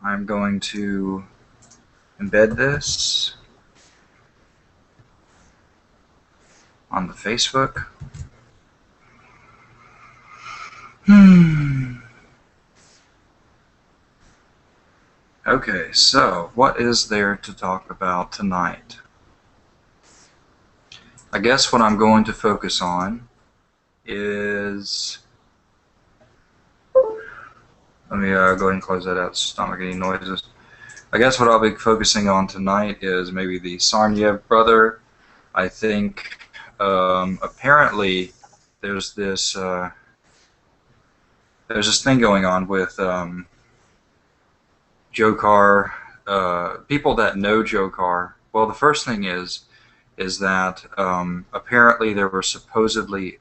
I'm going to embed this on the Facebook. Okay, so what is there to talk about tonight? I guess what I'm going to focus on is. Let me go ahead and close that out so I'm not making any noises. I guess what I'll be focusing on tonight is maybe the Tsarnaev brother. I think apparently there's this thing going on with Dzhokhar. People that know Dzhokhar. Well, the first thing is that apparently there were supposedly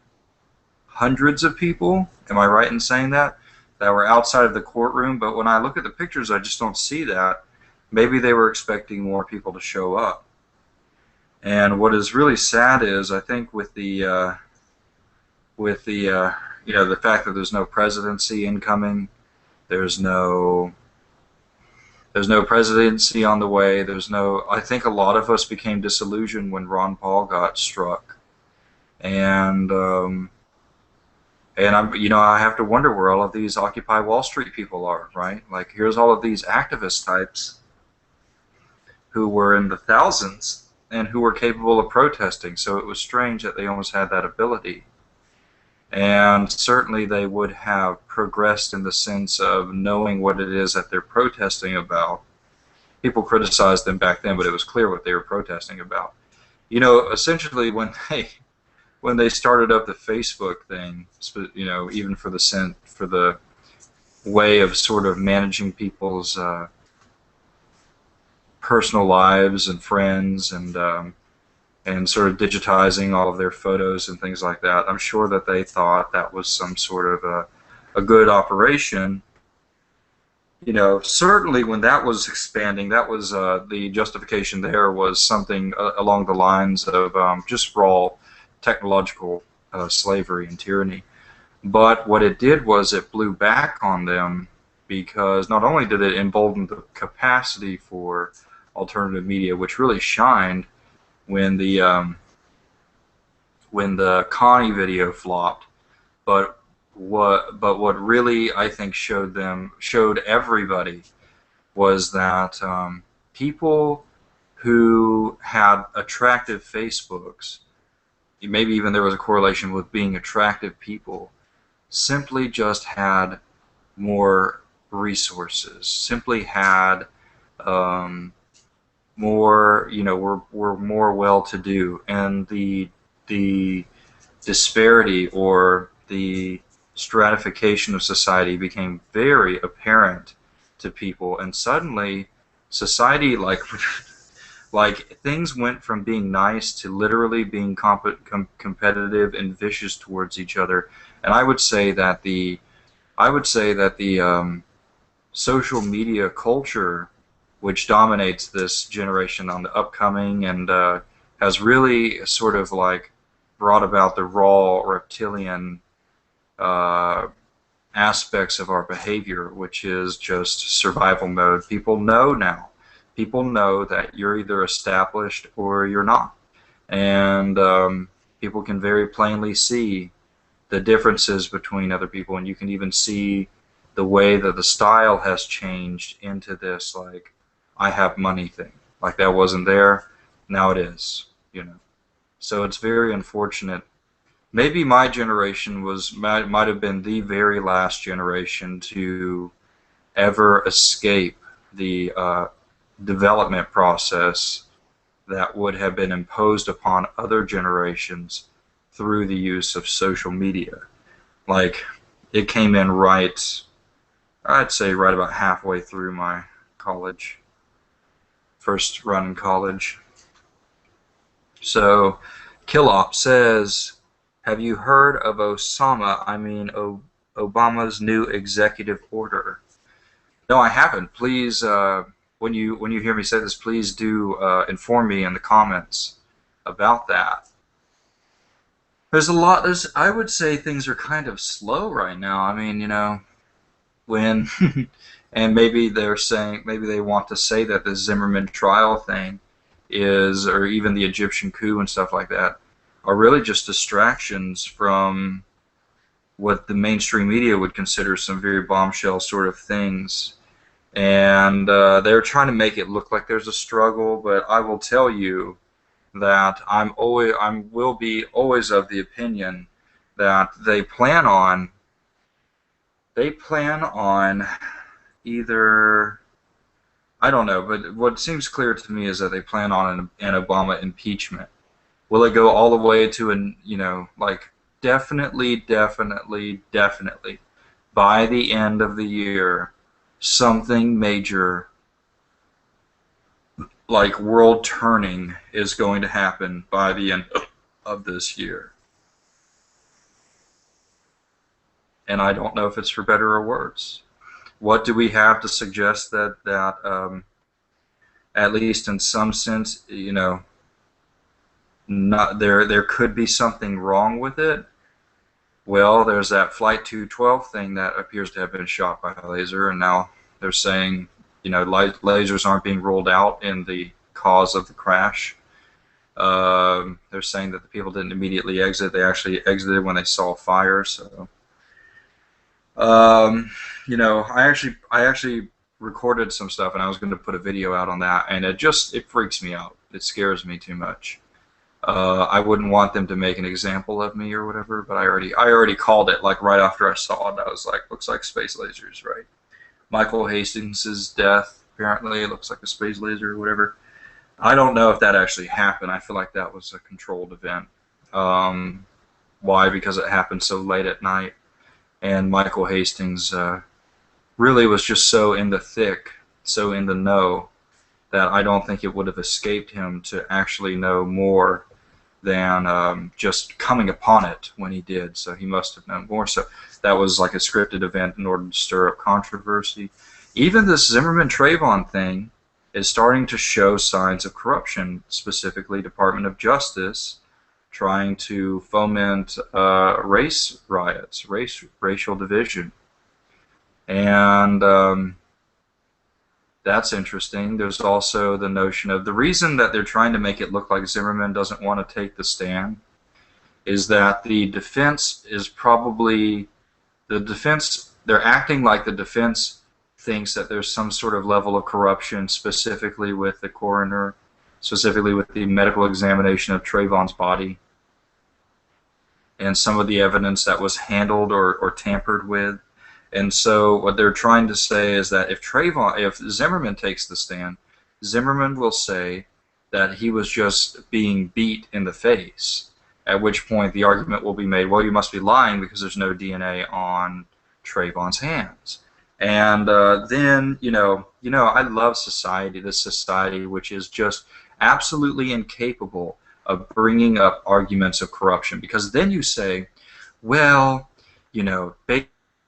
hundreds of people. Am I right in saying that? That were outside of the courtroom, but when I look at the pictures, I just don't see that. Maybe they were expecting more people to show up. And what is really sad is I think with the the fact that there's no presidency incoming, there's no presidency on the way. There's no. I think a lot of us became disillusioned when Ron Paul got struck, and I have to wonder where all of these Occupy Wall Street people are, right? Like, here's all of these activist types who were in the thousands and who were capable of protesting. So it was strange that they almost had that ability. And certainly they would have progressed in the sense of knowing what it is that they're protesting about. People criticized them back then, but it was clear what they were protesting about. Essentially when they started up the Facebook thing, even for the way of sort of managing people's personal lives and friends and sort of digitizing all of their photos and things like that. I'm sure that they thought that was some sort of a good operation. Certainly when that was expanding, that was the justification there was something along the lines of just raw technological slavery and tyranny. But what it did was it blew back on them because not only did it embolden the capacity for alternative media, which really shined when the Connie video flopped, but what really I think showed everybody was that people who had attractive Facebooks, maybe even there was a correlation with being attractive people, simply just had more resources, simply had more, were more well-to-do, and the disparity or the stratification of society became very apparent to people, and suddenly society like things went from being nice to literally being competitive and vicious towards each other. And I would say that the social media culture, which dominates this generation on the upcoming and has really sort of like brought about the raw reptilian uh, aspects of our behavior, which is just survival mode. People know now. People know that you're either established or you're not. And people can very plainly see the differences between other people, and you can even see the way that the style has changed into this, like, I have money thing. Like, that wasn't there, now it is. So it's very unfortunate. Maybe my generation might have been the very last generation to ever escape the development process that would have been imposed upon other generations through the use of social media. Like, it came in I'd say right about halfway through my college, first run in college. So, Killop says, have you heard of Obama's new executive order? No, I haven't. Please, when you hear me say this, please do inform me in the comments about that. There's a lot. I would say things are kind of slow right now. I mean, when And maybe they're saying, maybe they want to say that the Zimmerman trial thing is, or even the Egyptian coup and stuff like that, are really just distractions from what the mainstream media would consider some very bombshell sort of things. And they're trying to make it look like there's a struggle, but I will tell you that I will be always of the opinion that they plan on either, I don't know, but what seems clear to me is that they plan on an Obama impeachment. Will it go all the way to an, like definitely, definitely, definitely by the end of the year, something major like world turning is going to happen by the end of this year. And I don't know if it's for better or worse. What do we have to suggest that at least in some sense, not there could be something wrong with it? Well, there's that Flight 212 thing that appears to have been shot by a laser, and now they're saying, lasers aren't being ruled out in the cause of the crash. They're saying that the people didn't immediately exit; they actually exited when they saw fire. So, I actually recorded some stuff, and I was going to put a video out on that, and it freaks me out. It scares me too much. I wouldn't want them to make an example of me or whatever, but I already called it like right after I saw it. I was like, looks like space lasers, right? Michael Hastings' death, apparently it looks like a space laser or whatever. I don't know if that actually happened. I feel like that was a controlled event. Why? Because it happened so late at night, and Michael Hastings really was just so in the thick, so in the know, that I don't think it would have escaped him to actually know more than just coming upon it when he did. So he must have known more. So that was like a scripted event in order to stir up controversy. Even this Zimmerman-Trayvon thing is starting to show signs of corruption, specifically Department of Justice trying to foment race riots, racial division. And that's interesting. There's also the notion of the reason that they're trying to make it look like Zimmerman doesn't want to take the stand is that the defense is probably, they're acting like the defense thinks that there's some sort of level of corruption, specifically with the coroner, specifically with the medical examination of Trayvon's body and some of the evidence that was handled or tampered with. And so what they're trying to say is that if Zimmerman takes the stand, Zimmerman will say that he was just being beat in the face, at which point the argument will be made, well, you must be lying because there's no DNA on Trayvon's hands. And then, I love society, this society which is just absolutely incapable of bringing up arguments of corruption, because then you say, well,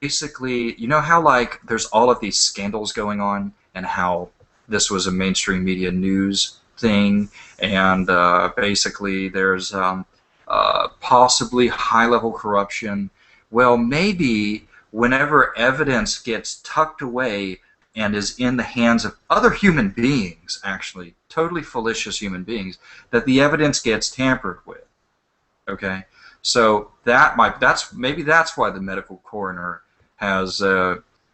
basically, how like there's all of these scandals going on and how this was a mainstream media news thing, and basically there's possibly high-level corruption. Well, maybe whenever evidence gets tucked away and is in the hands of other human beings, actually, totally fallacious human beings, that the evidence gets tampered with. Okay? So maybe that's why the medical coroner has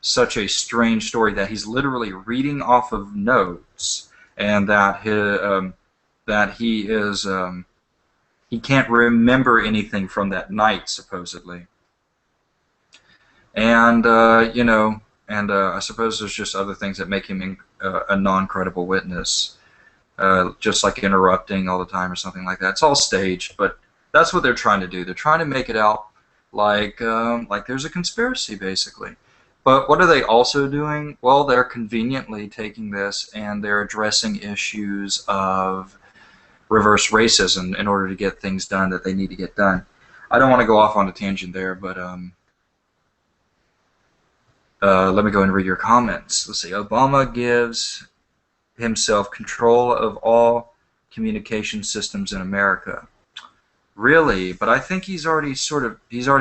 such a strange story, that he's literally reading off of notes, and that he can't remember anything from that night, supposedly. And I suppose there's just other things that make him a non-credible witness, just like interrupting all the time or something like that. It's all staged, but that's what they're trying to do. They're trying to make it out like there's a conspiracy, basically. But what are they also doing? Well, they're conveniently taking this and they're addressing issues of reverse racism in order to get things done that they need to get done. I don't want to go off on a tangent there, but let me go and read your comments. Let's see. Obama gives himself control of all communication systems in America. Really, but I think he's already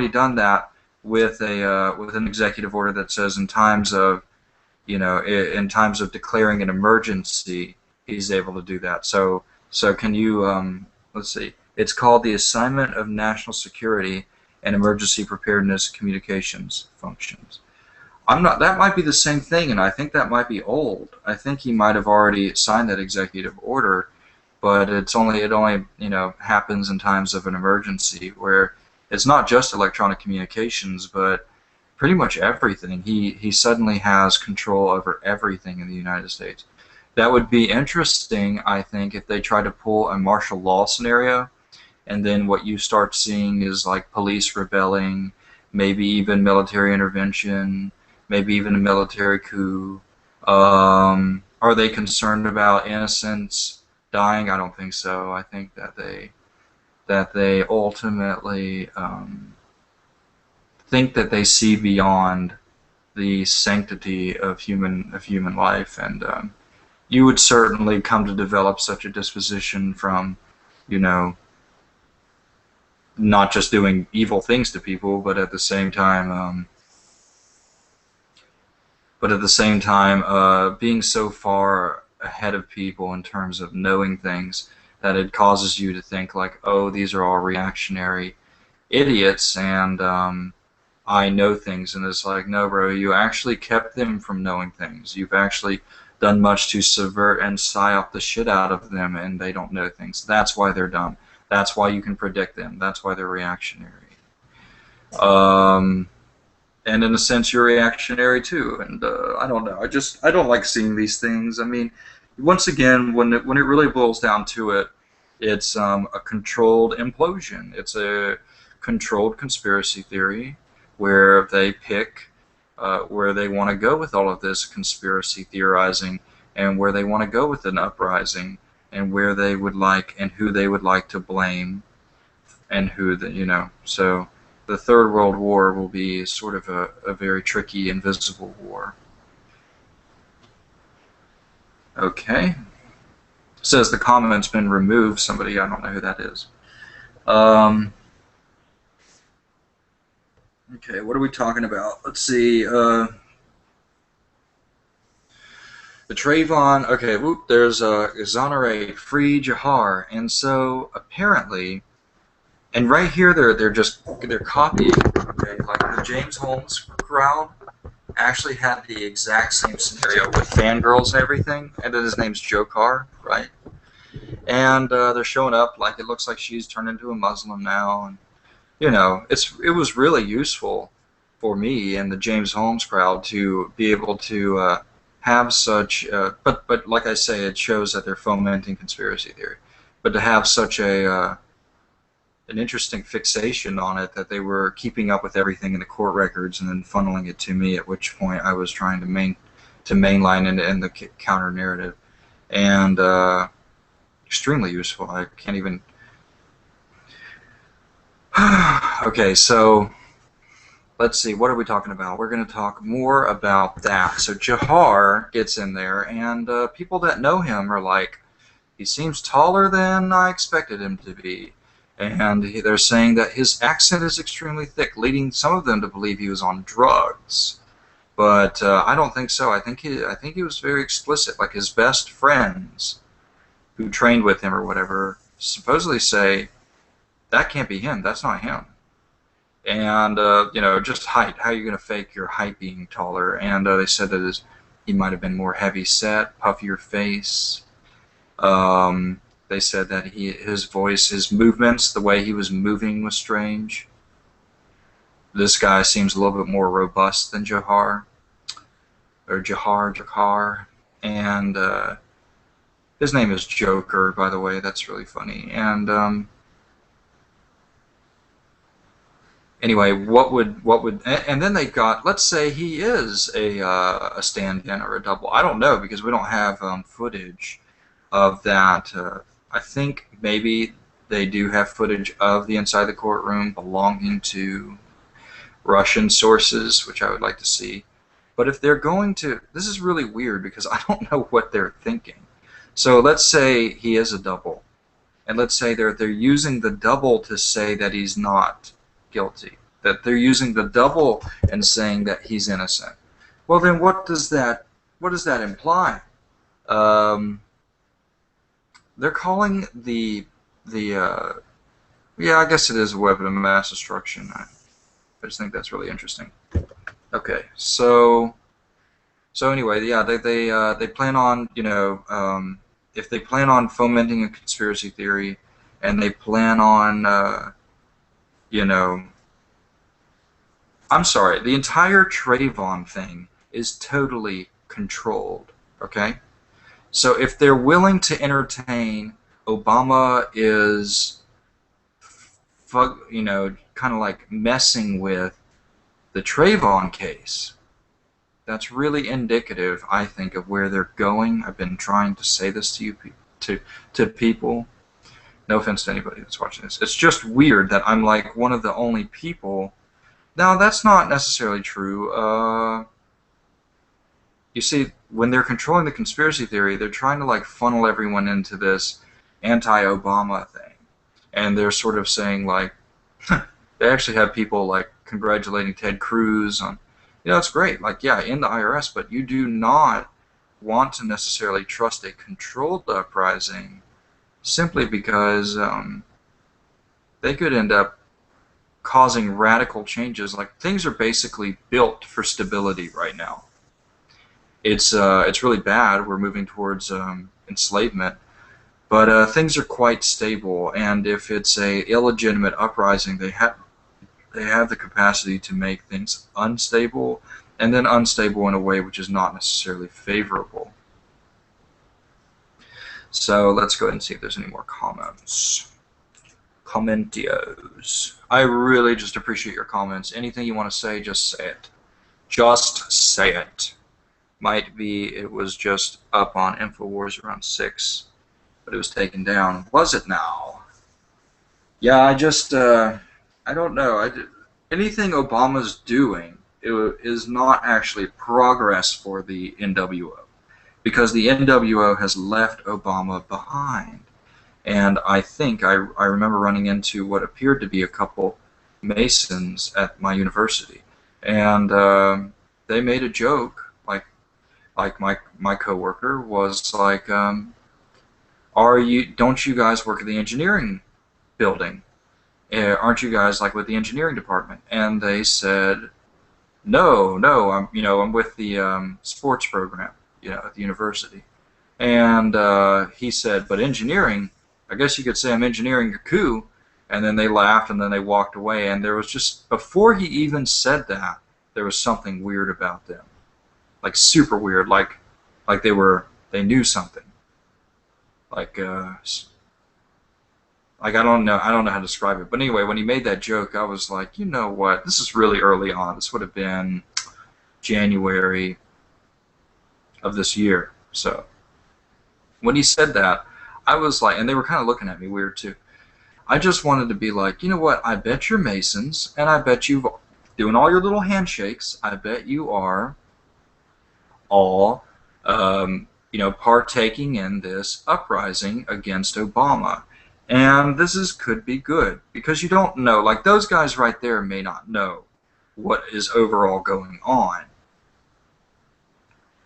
done that with an executive order that says in times of in times of declaring an emergency, he's able to do that. So can you, let's see, it's called the Assignment of National Security and Emergency Preparedness Communications Functions. That might be the same thing, and I think that might be old. I think he might have already signed that executive order, but it only happens in times of an emergency where it's not just electronic communications, but pretty much everything. He suddenly has control over everything in the United States. That would be interesting, I think, if they try to pull a martial law scenario, and then what you start seeing is like police rebelling, maybe even military intervention, maybe even a military coup. Are they concerned about innocents dying? I don't think so. I think that they ultimately think that they see beyond the sanctity of human life, and you would certainly come to develop such a disposition from, not just doing evil things to people, but at the same time, being so far ahead of people in terms of knowing things that it causes you to think like, oh, these are all reactionary idiots, and I know things. And it's like, no, bro, you actually kept them from knowing things. You've actually done much to subvert and psyop the shit out of them, and they don't know things. That's why they're dumb. That's why you can predict them. That's why they're reactionary. And in a sense, you're reactionary too. And I don't know. I don't like seeing these things. I mean, once again, when it really boils down to it, it's a controlled implosion. It's a controlled conspiracy theory where they pick where they want to go with all of this conspiracy theorizing, and where they want to go with an uprising, and where they would like and who they would like to blame, and so the Third World War will be sort of a very tricky, invisible war. Okay. It says the comment's been removed. Somebody, I don't know who that is. Okay, what are we talking about? Let's see. The Trayvon. Okay, there's exonerate, free Jahar, and so apparently. And right here, they're copying. Okay, like the James Holmes crowd actually had the exact same scenario with fangirls and everything, and then his name's Dzhokhar, right? And they're showing up like it looks like she's turned into a Muslim now, and it was really useful for me and the James Holmes crowd to be able to have such. But like I say, it shows that they're fomenting conspiracy theory. But to have such an interesting fixation on it, that they were keeping up with everything in the court records and then funneling it to me, at which point I was trying to mainline in the counter narrative, and extremely useful. I can't even. Okay, so let's see, what are we talking about? We're going to talk more about that. So Jahar gets in there, and people that know him are like, he seems taller than I expected him to be. And they're saying that his accent is extremely thick, leading some of them to believe he was on drugs. But I don't think so. I think he was very explicit. Like his best friends, who trained with him or whatever, supposedly say, that can't be him. That's not him. And just height. How are you going to fake your height being taller? And they said that he might have been more heavy set, puffier face. They said that his voice, his movements, the way he was moving was strange. This guy seems a little bit more robust than Jahar. Or Jahar. And his name is Joker, by the way. That's really funny. And anyway, what would and then they got, let's say he is a stand-in or a double. I don't know, because we don't have footage of that. I think maybe they do have footage of the inside the courtroom belonging to Russian sources, which I would like to see. But if they're going to, this is really weird because I don't know what they're thinking. So let's say he is a double, and let's say they're using the double to say that he's not guilty, that they're using the double and saying that he's innocent. Well, then what does that what does that imply? Um, they're calling the yeah, I guess it is a weapon of mass destruction. I just think that's really interesting. Okay, so anyway, yeah, they plan on, if they plan on fomenting a conspiracy theory, and they plan on you know I'm sorry, the entire Trayvon thing is totally controlled. Okay, so if they're willing to entertain Obama is kind of like messing with the Trayvon case, that's really indicative, I think, of where they're going. I've been trying to say this to you, to people. No offense to anybody that's watching this. It's just weird that I'm like one of the only people. Now, that's not necessarily true. You see, when they're controlling the conspiracy theory, they're trying to like funnel everyone into this anti-Obama thing, and they're sort of saying like, they actually have people like congratulating Ted Cruz on, it's great, like, yeah, in the IRS, but you do not want to necessarily trust a controlled uprising simply because they could end up causing radical changes. Like, things are basically built for stability right now. It's really bad. We're moving towards enslavement, but things are quite stable. And if it's a illegitimate uprising, they have the capacity to make things unstable, and then unstable in a way which is not necessarily favorable. So let's go ahead and see if there's any more comments. Commentios. I really just appreciate your comments. Anything you want to say, just say it. Just say it. Might be it was just up on InfoWars around 6, but it was taken down. Was it now? Yeah, I don't know. Anything Obama's doing is not actually progress for the NWO, because the NWO has left Obama behind. And I think I remember running into what appeared to be a couple Masons at my university, and they made a joke, like my coworker was like, don't you guys work at the engineering building? Aren't you guys like with the engineering department? And they said, no, I'm with the sports program, at the university. And he said, but engineering, I guess you could say I'm engineering a coup. And then they laughed, and then they walked away. And there was just, before he even said that, there was something weird about them, like super weird, like they knew something, like I don't know how to describe it. But anyway, when he made that joke, I was like, you know what? This is really early on. This would have been January of this year. So when he said that, I was like, and they were kind of looking at me weird too. I just wanted to be like, you know what? I bet you're Masons, and I bet you've doing all your little handshakes. I bet you are all, partaking in this uprising against Obama. And could be good, because you don't know, like those guys right there may not know what is overall going on.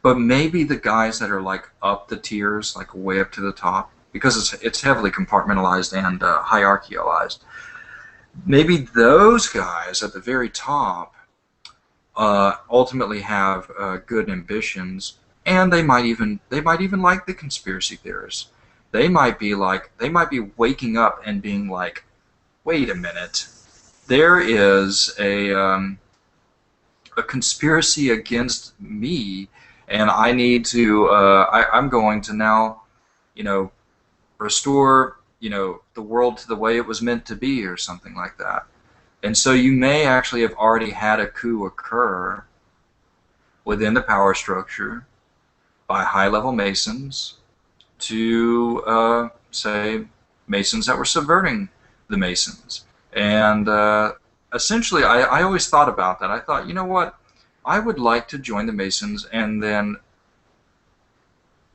But maybe the guys that are like up the tiers, like way up to the top, because it's heavily compartmentalized and hierarchicalized, maybe those guys at the very top ultimately have good ambitions, and they might even like the conspiracy theorists. They might be waking up and being like, wait a minute, there is a conspiracy against me, and I need to I'm going to now, restore, the world to the way it was meant to be, or something like that. And so you may actually have already had a coup occur within the power structure by high-level Masons to, say, Masons that were subverting the Masons. And essentially, I always thought about that. I thought, you know what? I would like to join the Masons, and then,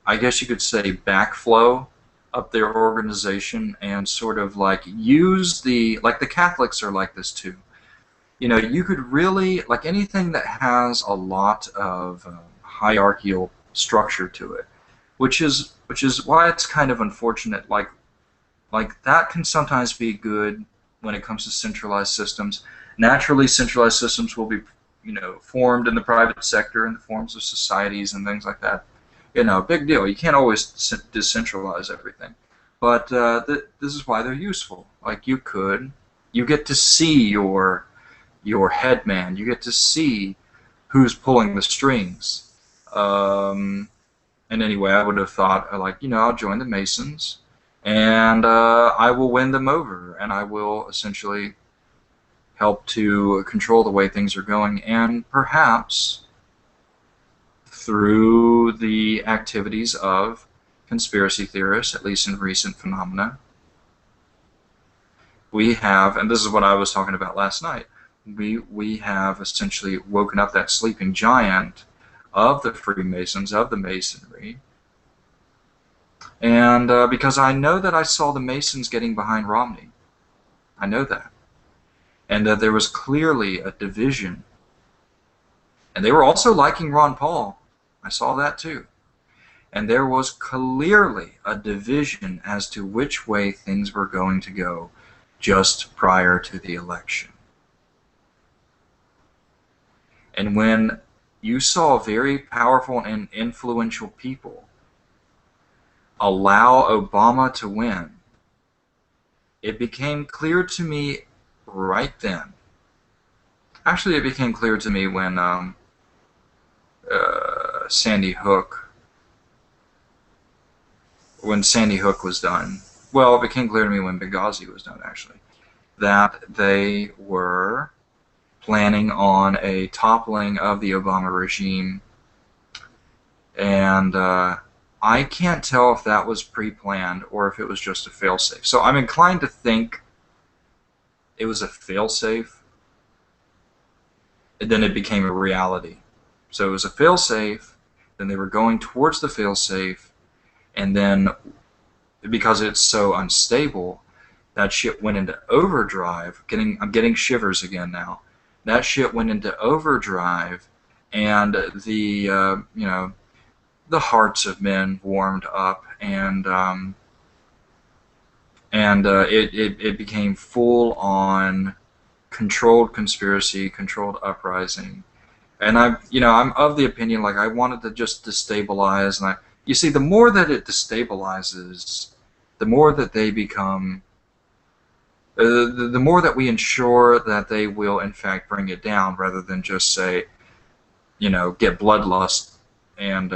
I guess you could say, backflow up their organization and sort of like use like the Catholics are like this too. You could really, like anything that has a lot of hierarchical structure to it, which is why it's kind of unfortunate. Like that can sometimes be good when it comes to centralized systems. Naturally, centralized systems will be, formed in the private sector in the forms of societies and things like that. Big deal. You can't always decentralize everything, but this is why they're useful. Like you get to see your head man. You get to see who's pulling the strings. And anyway, I would have thought, like, I'll join the Masons, and I will win them over, and I will essentially help to control the way things are going, and perhaps through the activities of conspiracy theorists, at least in recent phenomena, we have, and this is what I was talking about last night, we have essentially woken up that sleeping giant of the Freemasons, of the Masonry. And because I know that I saw the Masons getting behind Romney. I know that. And that there was clearly a division. And they were also liking Ron Paul. I saw that too. And there was clearly a division as to which way things were going to go just prior to the election. And when you saw very powerful and influential people allow Obama to win, it became clear to me right then. Actually, it became clear to me when Sandy Hook was done. Well, it became clear to me when Benghazi was done, actually, that they were planning on a toppling of the Obama regime, and I can't tell if that was pre-planned or if it was just a failsafe. So I'm inclined to think it was a failsafe, and then it became a reality. So it was a failsafe, then they were going towards the failsafe, and then because it's so unstable, that shit went into overdrive. I'm getting shivers again now. That shit went into overdrive, and the the hearts of men warmed up, and it became full-on controlled conspiracy, controlled uprising. And I'm of the opinion, like, I wanted to just destabilize, and you see, the more that it destabilizes, the more that they become, the more that we ensure that they will in fact bring it down, rather than just say, get bloodlust and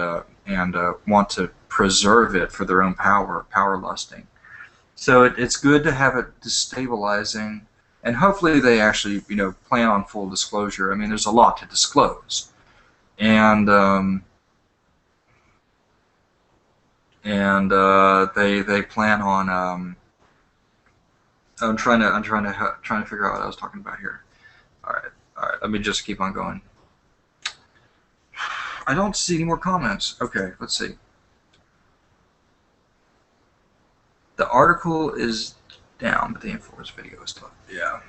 want to preserve it for their own power lusting. So it's good to have it destabilizing, and hopefully they actually plan on full disclosure. I mean, there's a lot to disclose, and they plan on. I'm trying to figure out what I was talking about here. All right. Let me just keep on going. I don't see any more comments. Okay, let's see. The article is down, but the Infowars video is still up. Yeah.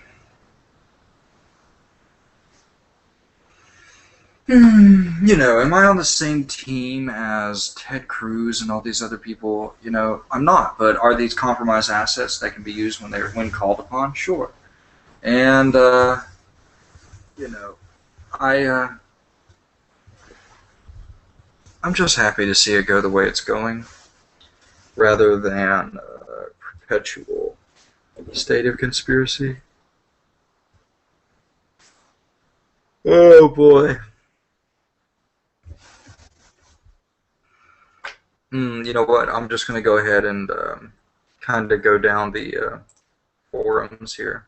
Am I on the same team as Ted Cruz and all these other people? I'm not. But are these compromised assets that can be used when called upon? Sure. And I'm just happy to see it go the way it's going, rather than a perpetual state of conspiracy. Oh boy. You know what? I'm just going to go ahead and kind of go down the forums here.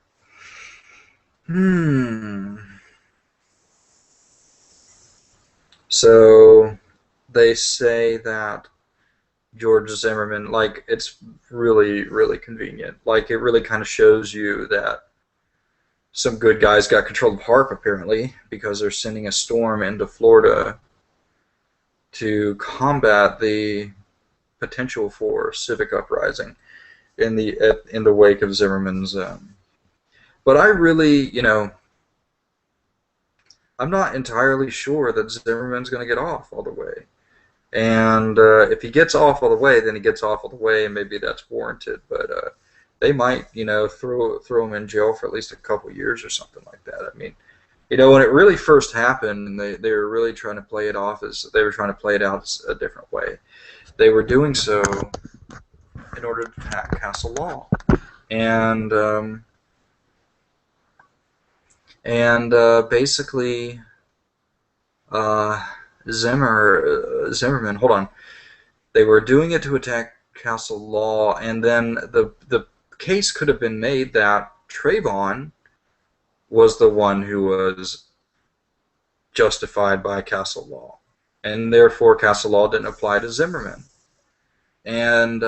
So they say that George Zimmerman, like, it's really, really convenient. Like, it really kind of shows you that some good guys got control of HAARP, apparently, because they're sending a storm into Florida to combat the potential for civic uprising in the wake of Zimmerman's. But I really, I'm not entirely sure that Zimmerman's going to get off all the way. And if he gets off all the way, then he gets off all the way, and maybe that's warranted. But they might, throw him in jail for at least a couple years or something like that. I mean, when it really first happened, they were really trying to play it off as they were trying to play it out as a different way. They were doing so in order to pass a law, and basically, uh, Zimmerman. Hold on. They were doing it to attack Castle Law, and then the case could have been made that Trayvon was the one who was justified by Castle Law, and therefore Castle Law didn't apply to Zimmerman. And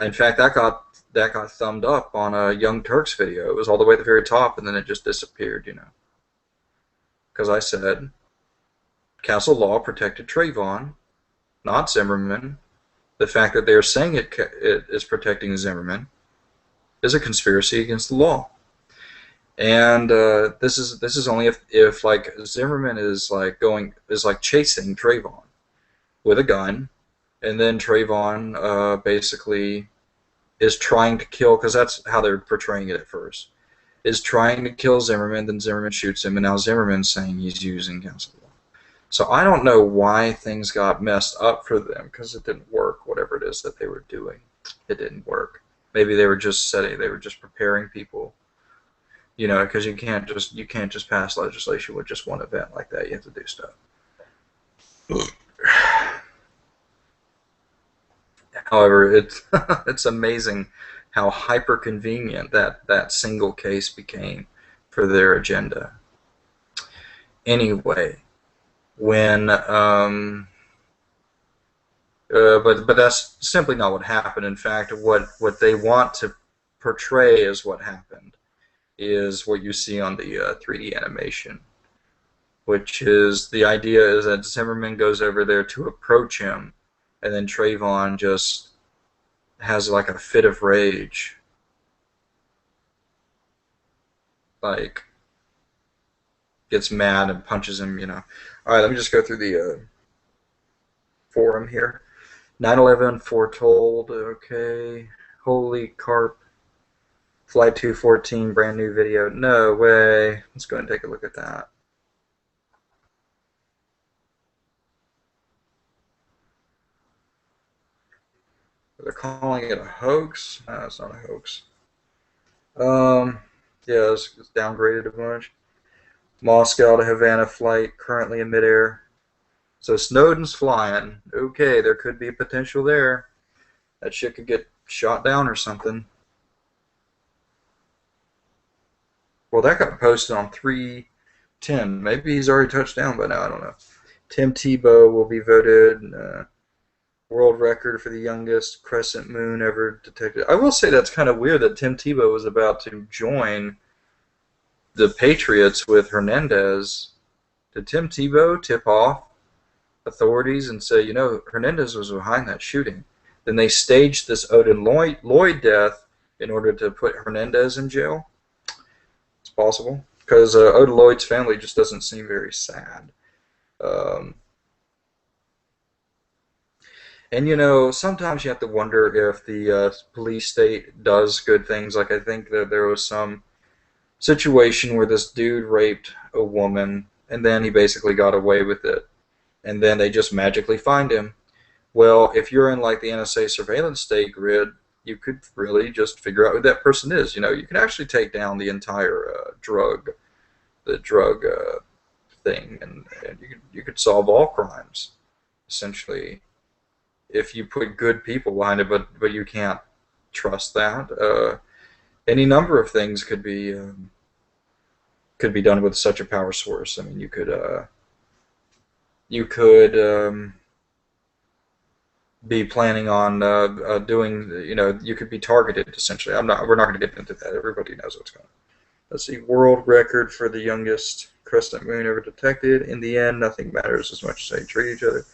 in fact, that got thumbed up on a Young Turks video. It was all the way at the very top, and then it just disappeared, because I said Castle Law protected Trayvon, not Zimmerman. The fact that they're saying it is protecting Zimmerman is a conspiracy against the law. And this is only if like Zimmerman is like chasing Trayvon with a gun, and then Trayvon basically is trying to kill, because that's how they're portraying it at first, is trying to kill Zimmerman, then Zimmerman shoots him, and now Zimmerman's saying he's using Castle Law. So I don't know why things got messed up for them, because it didn't work. Whatever it is that they were doing, it didn't work. Maybe they were just preparing people, because you can't just pass legislation with just one event like that. You have to do stuff. However, it's amazing how hyper convenient that single case became for their agenda. Anyway, when but that's simply not what happened. In fact, what they want to portray as what happened is what you see on the 3D animation, which is the idea is that Zimmerman goes over there to approach him, and then Trayvon just has like a fit of rage, like gets mad and punches him. All right, let me just go through the forum here. 9/11 foretold. Okay. Holy carp. Flight 214, brand new video. No way. Let's go ahead and take a look at that. They're calling it a hoax. No, it's not a hoax. Yeah, it's downgraded a bunch. Moscow to Havana flight currently in midair. So Snowden's flying. Okay, there could be a potential there. That shit could get shot down or something. Well, that got posted on 3/10. Maybe he's already touched down by now. I don't know. Tim Tebow will be voted world record for the youngest crescent moon ever detected. I will say that's kind of weird that Tim Tebow was about to join the Patriots with Hernandez. Did Tim Tebow tip off authorities and say, Hernandez was behind that shooting? Then they staged this Odin Lloyd death in order to put Hernandez in jail? It's possible, because Odin Lloyd's family just doesn't seem very sad. And sometimes you have to wonder if the police state does good things. Like I think that there was some situation where this dude raped a woman, and then he basically got away with it, and then they just magically find him. Well, if you're in like the NSA surveillance state grid, you could really just figure out who that person is. You can actually take down the entire drug thing, and you could solve all crimes essentially if you put good people behind it. But you can't trust that. Any number of things could be done with such a power source. I mean, you could be planning on doing. You could be targeted essentially. We're not going to get into that. Everybody knows what's going on. Let's see. World record for the youngest crescent moon ever detected. In the end, nothing matters as much as they treat each other.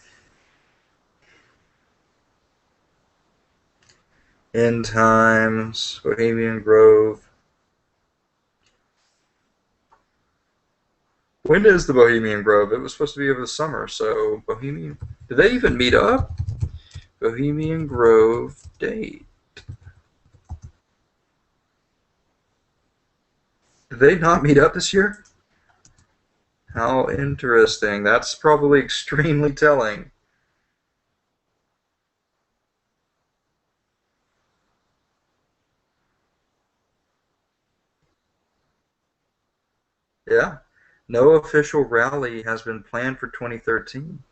End times. Bohemian Grove. When is the Bohemian Grove? It was supposed to be over the summer, so Bohemian. Did they even meet up? Bohemian Grove date. Did they not meet up this year? How interesting. That's probably extremely telling. Yeah. No official rally has been planned for 2013.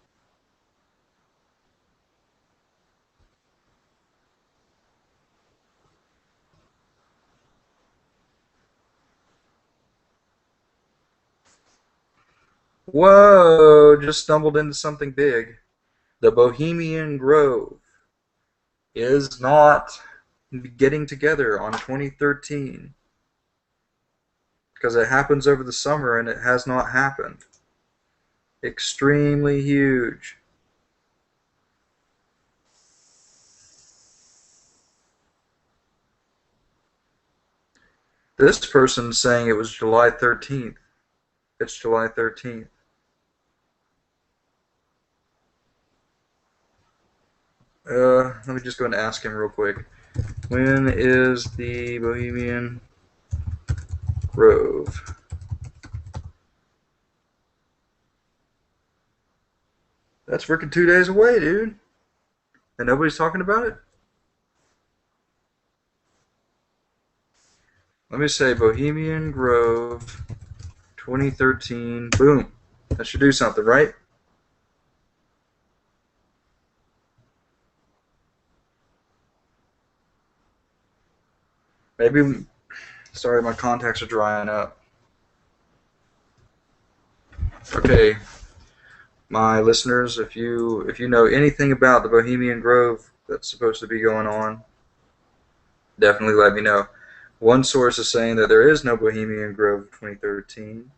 Whoa, just stumbled into something big. The Bohemian Grove is not getting together on 2013 because it happens over the summer and it has not happened. Extremely huge. This person's saying it was July 13th. It's July 13th. Let me just go and ask him real quick. When is the Bohemian Grove? That's freaking 2 days away, dude. And nobody's talking about it? Let me say Bohemian Grove 2013. Boom. That should do something, right? Maybe. Sorry, my contacts are drying up. Okay, my listeners, if you know anything about the Bohemian Grove that's supposed to be going on, definitely let me know. One source is saying that there is no Bohemian Grove 2013.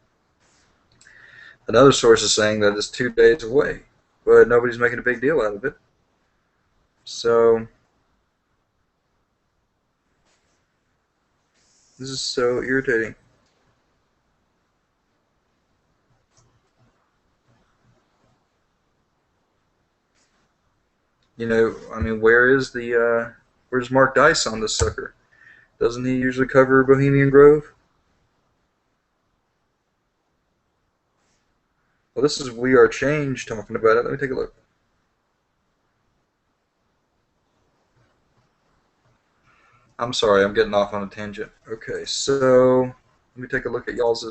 Another source is saying that it's 2 days away, but nobody's making a big deal out of it. So this is so irritating. I mean, where's Mark Dice on this sucker? Doesn't he usually cover Bohemian Grove? Well, this is We Are Change talking about it. Let me take a look. I'm sorry, I'm getting off on a tangent. Okay, so let me take a look at y'all's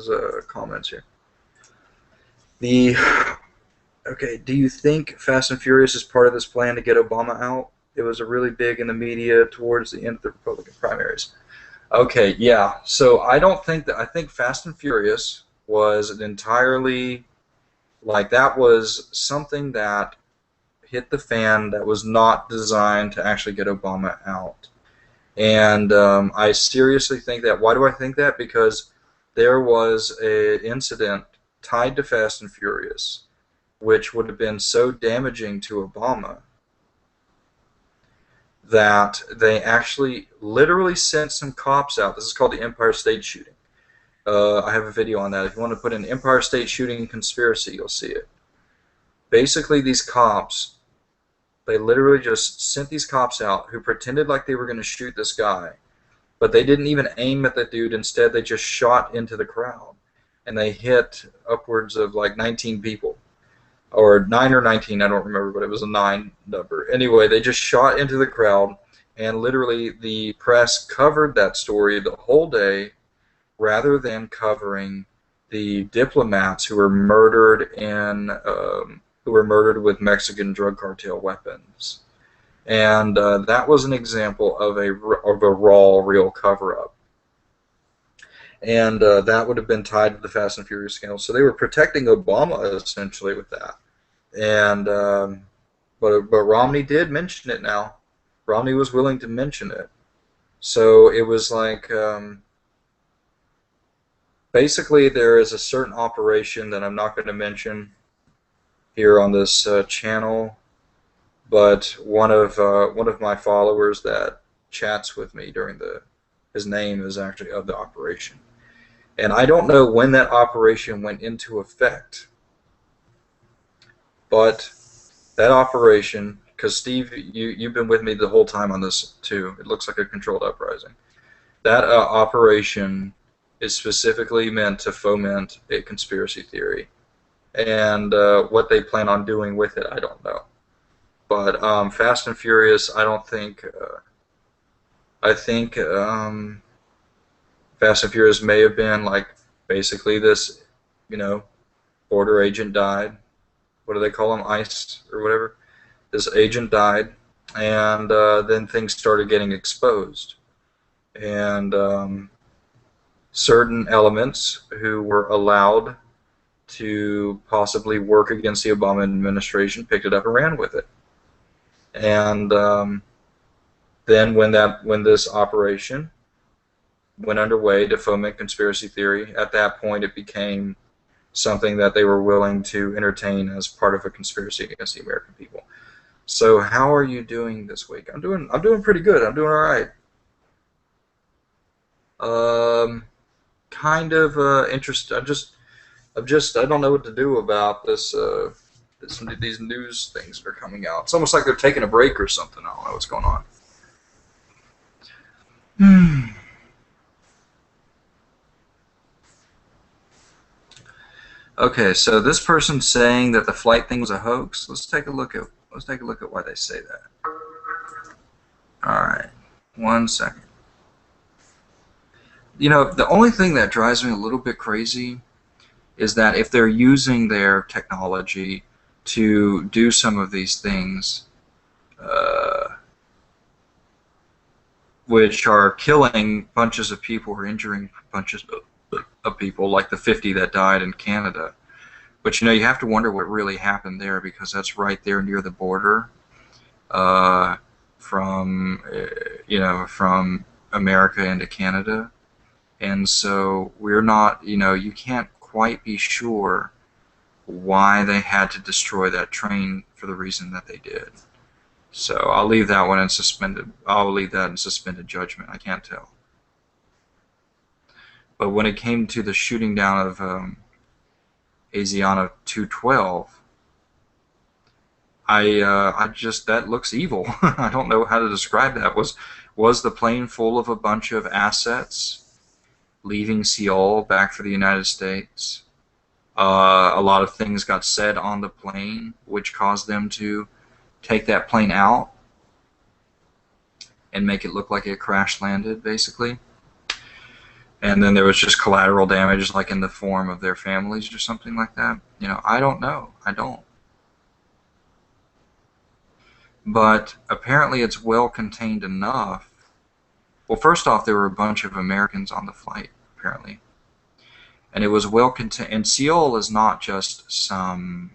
comments here. The Okay, do you think Fast and Furious is part of this plan to get Obama out? It was a really big in the media towards the end of the Republican primaries. Okay, yeah. So I don't think that I think Fast and Furious was an entirely like that was something that hit the fan that was not designed to actually get Obama out. And I seriously think that. Why do I think that? Because there was an incident tied to Fast and Furious, which would have been so damaging to Obama that they actually literally sent some cops out. This is called the Empire State Shooting. I have a video on that. If you want to put in Empire State Shooting conspiracy, you'll see it. Basically, these cops, they literally just sent these cops out who pretended like they were going to shoot this guy, but they didn't even aim at the dude. Instead, they just shot into the crowd, and they hit upwards of like 19 people. Or 9 or 19, I don't remember, but it was a 9 number. Anyway, they just shot into the crowd, and literally the press covered that story the whole day rather than covering the diplomats who were murdered with Mexican drug cartel weapons. And that was an example of a raw, real cover-up. And that would have been tied to the Fast and Furious scandal. So they were protecting Obama essentially with that. And but Romney did mention it now. Romney was willing to mention it. So it was like basically there is a certain operation that I'm not going to mention here on this channel, but one of my followers that chats with me during his name is actually of the operation. And I don't know when that operation went into effect, but that operation, because Steve, you've been with me the whole time on this too. It looks like a controlled uprising. That operation is specifically meant to foment a conspiracy theory, and what they plan on doing with it, I don't know. But Fast and Furious, I don't think. I think Fast and Furious may have been like basically this, you know, border agent died. What do they call him? ICE or whatever. This agent died, and then things started getting exposed, and certain elements who were allowed to possibly work against the Obama administration picked it up and ran with it. And then when this operation went underway to foment conspiracy theory, at that point it became something that they were willing to entertain as part of a conspiracy against the American people. So how are you doing this week? I'm doing pretty good. I'm doing all right. Kind of interested. I don't know what to do about these news things that are coming out. It's almost like they're taking a break or something. I don't know what's going on. Okay, so this person's saying that the flight thing was a hoax. Let's take a look at why they say that. All right, 1 second. You know, the only thing that drives me a little bit crazy is that if they're using their technology to do some of these things, which are killing bunches of people or injuring bunches of people, like the 50 that died in Canada. But you know, you have to wonder what really happened there, because that's right there near the border from from America into Canada, and so we're not, you can't quite be sure why they had to destroy that train for the reason that they did. So I'll leave that one in suspended. I'll leave that in suspended judgment. I can't tell. But when it came to the shooting down of Asiana 212, I just, that looks evil. I don't know how to describe that. Was the plane full of a bunch of assets leaving Seoul back for the United States? A lot of things got said on the plane which caused them to take that plane out and make it look like it crash landed, basically. And then there was just collateral damage, like in the form of their families or something like that. I don't know. I don't. But apparently it's well contained enough. Well, first off, there were a bunch of Americans on the flight, apparently. And it was well contained. And Seoul is not just some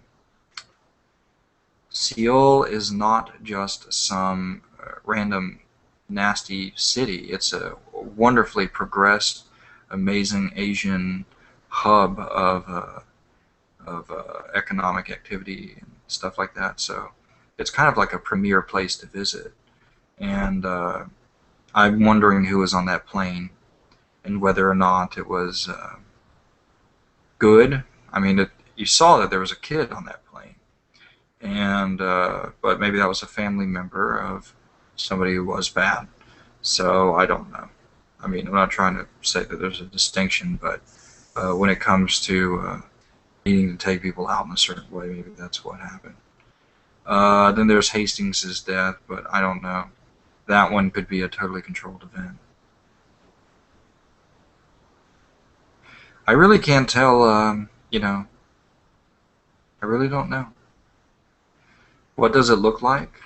random nasty city. It's a wonderfully progressed, amazing Asian hub of economic activity and stuff like that. So it's kind of like a premier place to visit. And I'm wondering who was on that plane and whether or not it was good. I mean, you saw that there was a kid on that plane, and but maybe that was a family member of somebody who was bad. So I don't know. I mean, I'm not trying to say that there's a distinction, but when it comes to needing to take people out in a certain way, maybe that's what happened. Then there's Hastings' death, but I don't know. That one could be a totally controlled event. I really can't tell, I really don't know. What does it look like?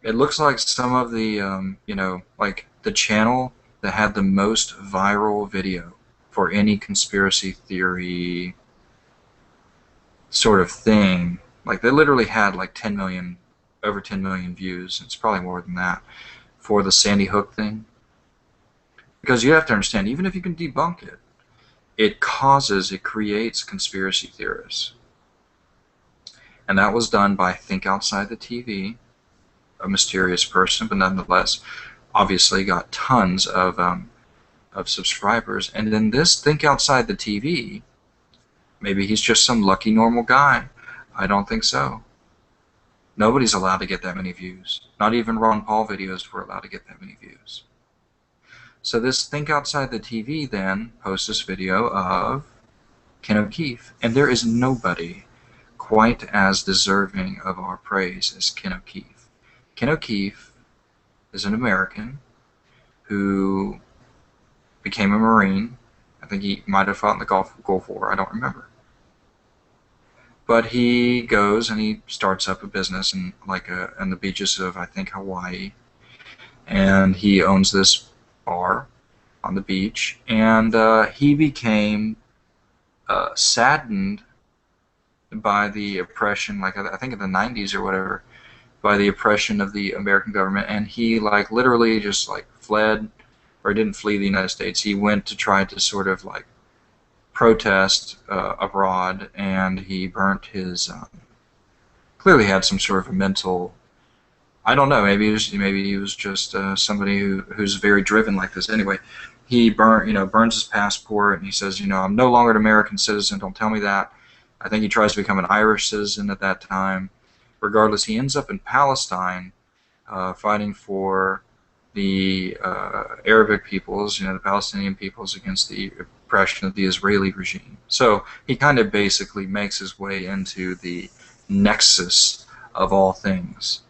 It looks like some of the, like the channel that had the most viral video for any conspiracy theory sort of thing. Like, they literally had like 10 million, over 10 million views. It's probably more than that for the Sandy Hook thing. Because you have to understand, even if you can debunk it, it creates conspiracy theorists. And that was done by Think Outside the TV, a mysterious person, but nonetheless, obviously got tons of of subscribers. And then this Think Outside the TV, maybe he's just some lucky normal guy. I don't think so. Nobody's allowed to get that many views. Not even Ron Paul videos were allowed to get that many views. So this Think Outside the TV then posts this video of Ken O'Keefe. And there is nobody quite as deserving of our praise as Ken O'Keefe. Ken O'Keefe is an American who became a Marine. I think he might have fought in the Gulf War. I don't remember. But he goes and he starts up a business in the beaches of, I think, Hawaii, and he owns this bar on the beach, and he became saddened by the oppression, like I think in the 90s or whatever, by the oppression of the American government, and he literally just fled, or didn't flee the United States. He went to try to sort of protest abroad, and he burnt his clearly had some sort of a mental, I don't know, maybe he was just somebody who's very driven like this. Anyway, he burns his passport, and he says, I'm no longer an American citizen, don't tell me that. I think he tries to become an Irish citizen at that time. Regardless, he ends up in Palestine fighting for the Arabic peoples, the Palestinian peoples, against the oppression of the Israeli regime. So he kind of basically makes his way into the nexus of all things,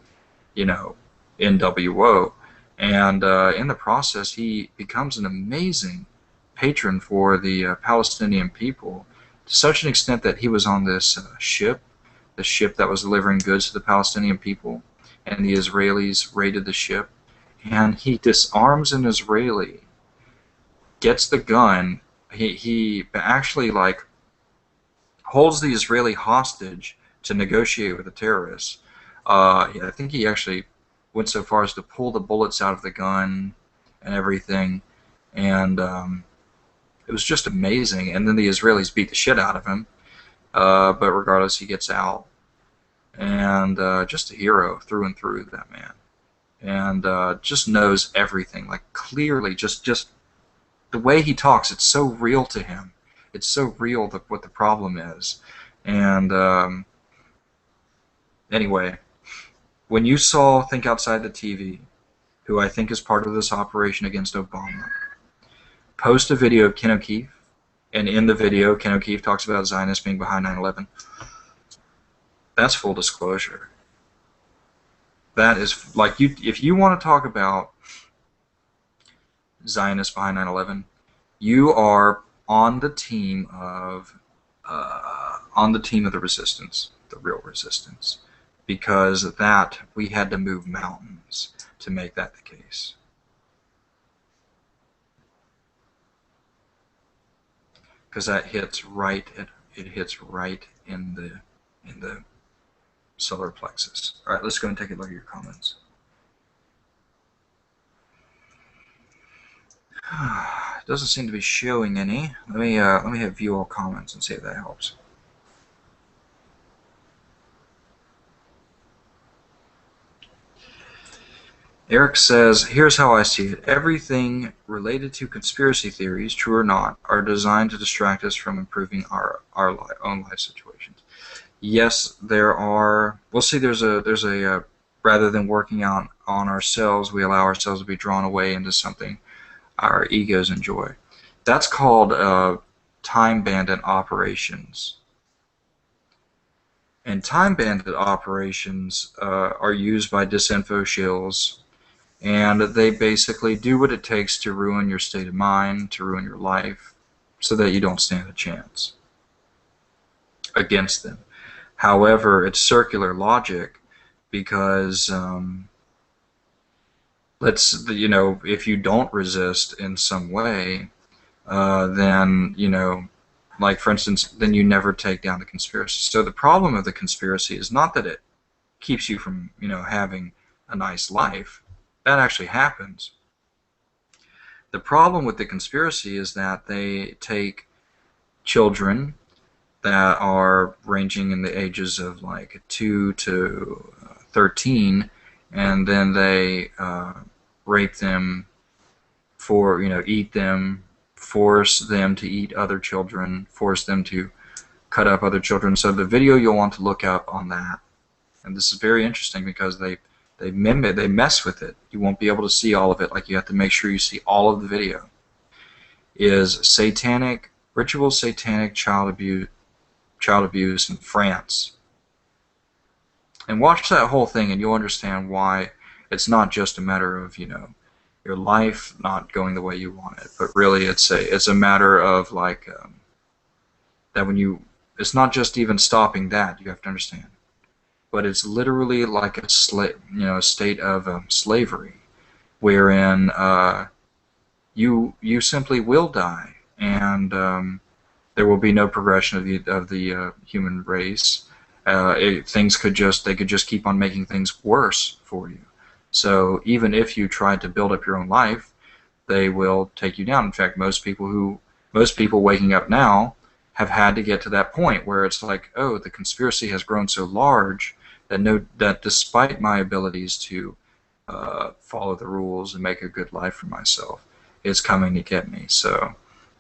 NWO. And in the process, he becomes an amazing patron for the Palestinian people, to such an extent that he was on this ship, the ship that was delivering goods to the Palestinian people, and the Israelis raided the ship, and he disarms an Israeli, gets the gun. He actually holds the Israeli hostage to negotiate with the terrorists. I think he actually went so far as to pull the bullets out of the gun and everything, and it was just amazing. And then the Israelis beat the shit out of him, but regardless, he gets out, and just a hero through and through, that man, and just knows everything, clearly, just the way he talks, it's so real to him. It's so real what the problem is. And anyway, when you saw Think Outside the TV, who I think is part of this operation against Obama, post a video of Ken O'Keefe, and in the video, Ken O'Keefe talks about Zionists being behind 9/11, that's full disclosure. That is, if you want to talk about Zionists behind 9/11, you are on the team of the resistance, the real resistance, because that we had to move mountains to make that the case. Because that hits right, it hits right in the solar plexus. All right, let's go and take a look at your comments. It doesn't seem to be showing any. Let me have view all comments and see if that helps. Eric says, here's how I see it. Everything related to conspiracy theories, true or not, are designed to distract us from improving our own life situations. Yes, there are. We'll see. There's a rather than working on ourselves, we allow ourselves to be drawn away into something our egos enjoy. That's called time bandit operations. And time bandit operations are used by disinfo shills, and they basically do what it takes to ruin your state of mind, to ruin your life, so that you don't stand a chance against them. However, it's circular logic, because if you don't resist in some way, then for instance, then you never take down the conspiracy. So the problem of the conspiracy is not that it keeps you from having a nice life. That actually happens. The problem with the conspiracy is that they take children that are ranging in the ages of 2 to 13, and then they rape them for, eat them, force them to eat other children, force them to cut up other children. So the video you'll want to look up on that, and this is very interesting because they mess with it. You won't be able to see all of it. Like, you have to make sure you see all of the video. Is satanic child abuse in France. And watch that whole thing, and you'll understand why it's not just a matter of, your life not going the way you want it, but really it's a matter of, like, that it's not just even stopping that, you have to understand, but it's literally like a state of slavery, wherein you simply will die, and there will be no progression of the human race. They could just keep on making things worse for you. So even if you try to build up your own life, they will take you down. In fact, most people waking up now have had to get to that point where it's like, oh, the conspiracy has grown so large that despite my abilities to follow the rules and make a good life for myself, it's coming to get me. So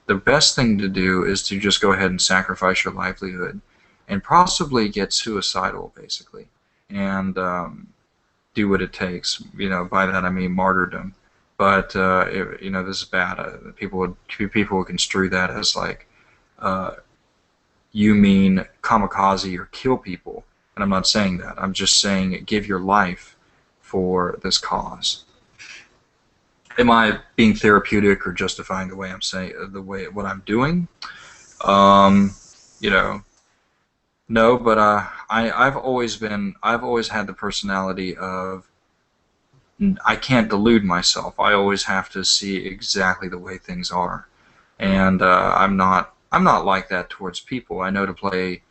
the best thing to do is to just go ahead and sacrifice your livelihood and possibly get suicidal, basically, and do what it takes. By that I mean martyrdom. But this is bad. People would construe that as like, you mean kamikaze or kill people, and I'm not saying that. I'm just saying give your life for this cause. Am I being therapeutic or justifying the way I'm saying what I'm doing? No, but I've always had the personality of, I can't delude myself. I always have to see exactly the way things are, and I'm not like that towards people. I know to play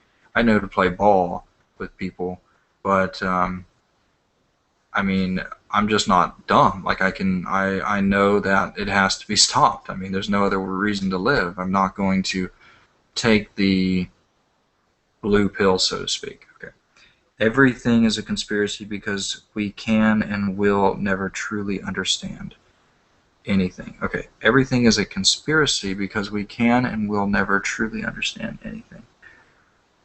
ball with people, but I mean, I'm just not dumb. Like, I know that it has to be stopped. I mean, there's no other reason to live. I'm not going to take the blue pill, so to speak. Okay. Everything is a conspiracy because we can and will never truly understand anything. Okay. Everything is a conspiracy because we can and will never truly understand anything.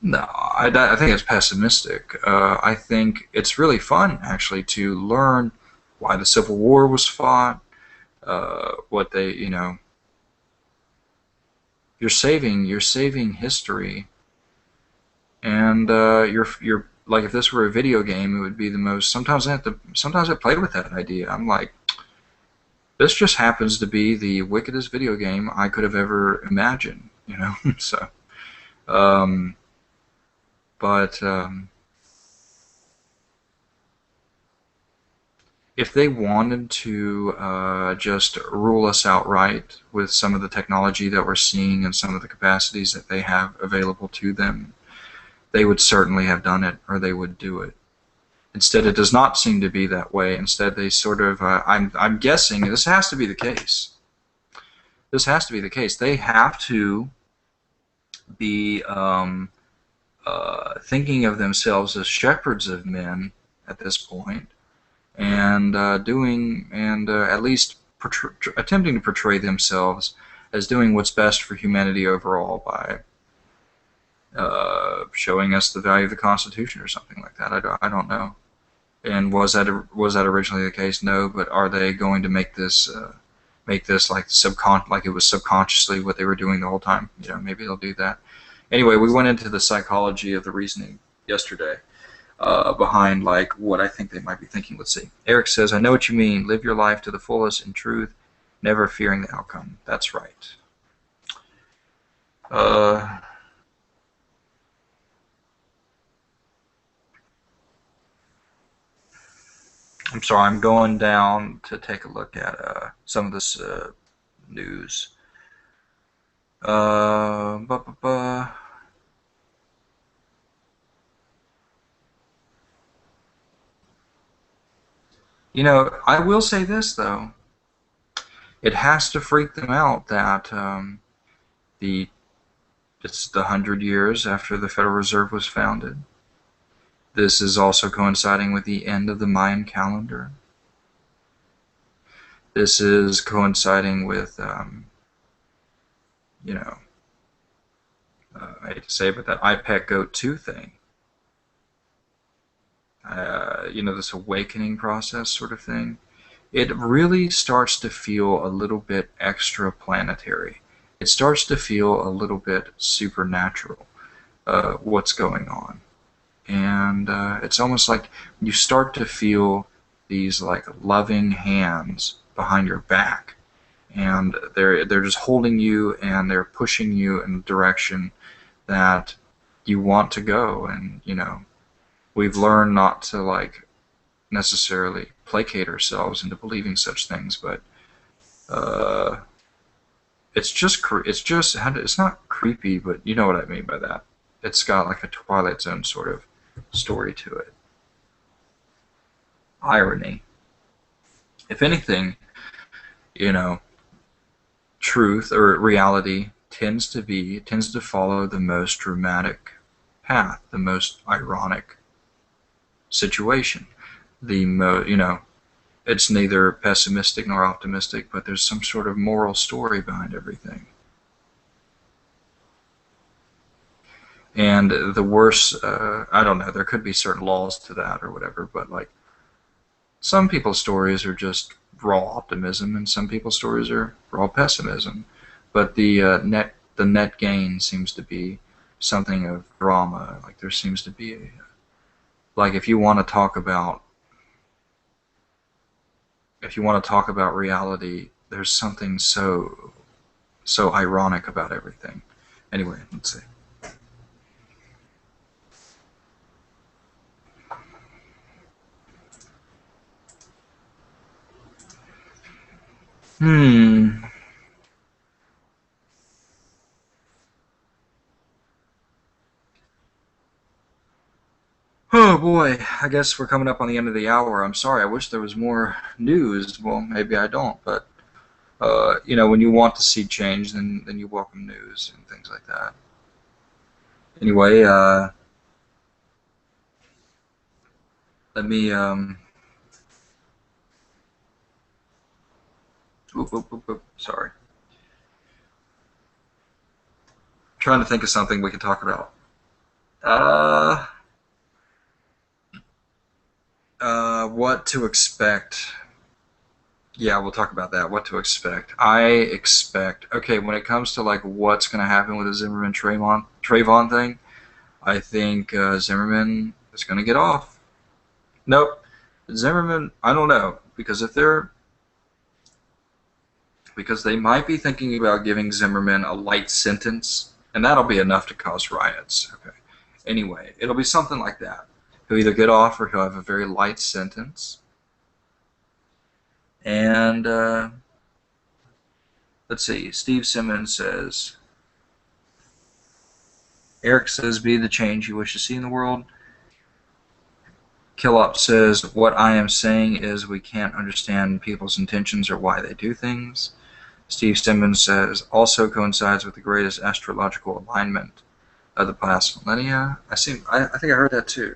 No, I think it's pessimistic. I think it's really fun, actually, to learn why the Civil War was fought, what they, you're saving history. And you're like, if this were a video game, it would be the most. Sometimes I play with that idea. I'm like, this just happens to be the wickedest video game I could have ever imagined, So, but if they wanted to just rule us outright with some of the technology that we're seeing and some of the capacities that they have available to them, they would certainly have done it, or they would do it. Instead, it does not seem to be that way. Instead, they sort of, I'm guessing, this has to be the case. This has to be the case. They have to be thinking of themselves as shepherds of men at this point, and at least attempting to portray themselves as doing what's best for humanity overall by showing us the value of the Constitution or something like that. I don't know. And was that originally the case? No. But are they going to make this like it was subconsciously what they were doing the whole time? Maybe they'll do that. Anyway, we went into the psychology of the reasoning yesterday behind like what I think they might be thinking. Let's see. Eric says, "I know what you mean. Live your life to the fullest in truth, never fearing the outcome." That's right. I'm sorry, I'm going down to take a look at some of this news. I will say this, though. It has to freak them out that it's the 100 years after the Federal Reserve was founded. This is also coinciding with the end of the Mayan calendar. This is coinciding with, you know, I hate to say it, but that iPad Go 2 thing. This awakening process sort of thing. It really starts to feel a little bit extra planetary. It starts to feel a little bit supernatural, what's going on. And it's almost like you start to feel these like loving hands behind your back, and they're just holding you and they're pushing you in the direction that you want to go. And we've learned not to like necessarily placate ourselves into believing such things, but uh, it's not creepy, but you know what I mean by that. It's got like a Twilight Zone sort of story to it. Irony. If anything, you know, truth or reality tends to follow the most dramatic path, the most ironic situation. It's neither pessimistic nor optimistic, but there's some sort of moral story behind everything. And the worst, I don't know, there could be certain laws to that or whatever, but like some people's stories are just raw optimism, and some people's stories are raw pessimism. But the net gain seems to be something of drama. Like there seems to be like if you want to talk about reality, there's something so ironic about everything. Anyway, let's see. Hmm. Oh boy, I guess we're coming up on the end of the hour. I'm sorry. I wish there was more news. Well, maybe I don't, but when you want to see change, then you welcome news and things like that. Anyway, let me oop, oop, oop, oop, sorry. Trying to think of something we can talk about. Uh, what to expect? Yeah, we'll talk about that. What to expect? Okay, when it comes to like what's going to happen with the Zimmerman Trayvon thing, I think Zimmerman is going to get off. Nope, Zimmerman. I don't know because they might be thinking about giving Zimmerman a light sentence, and that'll be enough to cause riots. Okay. Anyway, it'll be something like that. He'll either get off or he'll have a very light sentence. And let's see. Steve Simmons says, Eric says, be the change you wish to see in the world. Killop says, what I am saying is we can't understand people's intentions or why they do things. Steve Simmons says, also coincides with the greatest astrological alignment of the past millennia. I think I heard that too.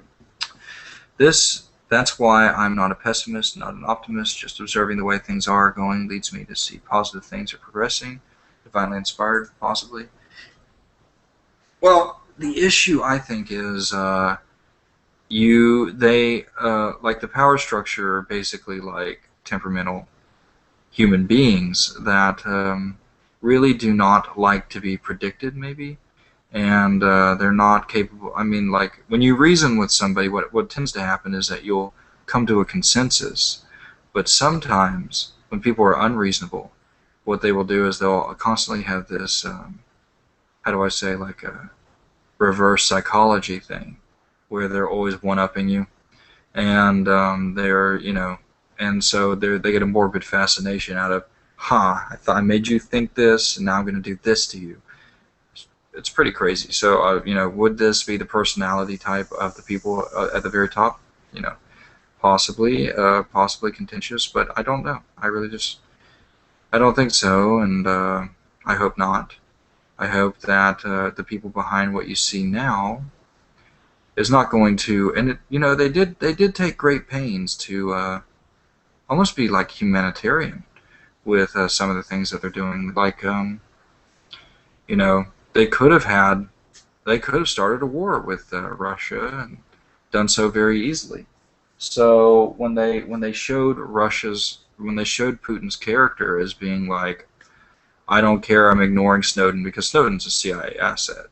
That's why I'm not a pessimist, not an optimist. Just observing the way things are going leads me to see positive things are progressing, divinely inspired, possibly. Well, the issue I think is like the power structure are basically like temperamental human beings that really do not like to be predicted, maybe. And they're not capable. I mean, like when you reason with somebody, what tends to happen is that you'll come to a consensus. But sometimes when people are unreasonable, what they will do is they'll constantly have this, how do I say, like a reverse psychology thing, where they're always one-upping you, and and so they get a morbid fascination out of, I thought I made you think this, and now I'm going to do this to you. It's pretty crazy. So, would this be the personality type of the people at the very top? Possibly contentious, but I don't know. I don't think so, and I hope not. I hope that the people behind what you see now is not going to, and they did take great pains to almost be like humanitarian. with some of the things that they're doing. Like, you know, they could have had, they could have started a war with Russia and done so very easily. So when they showed when they showed Putin's character as being like, I don't care, I'm ignoring Snowden because Snowden's a CIA asset.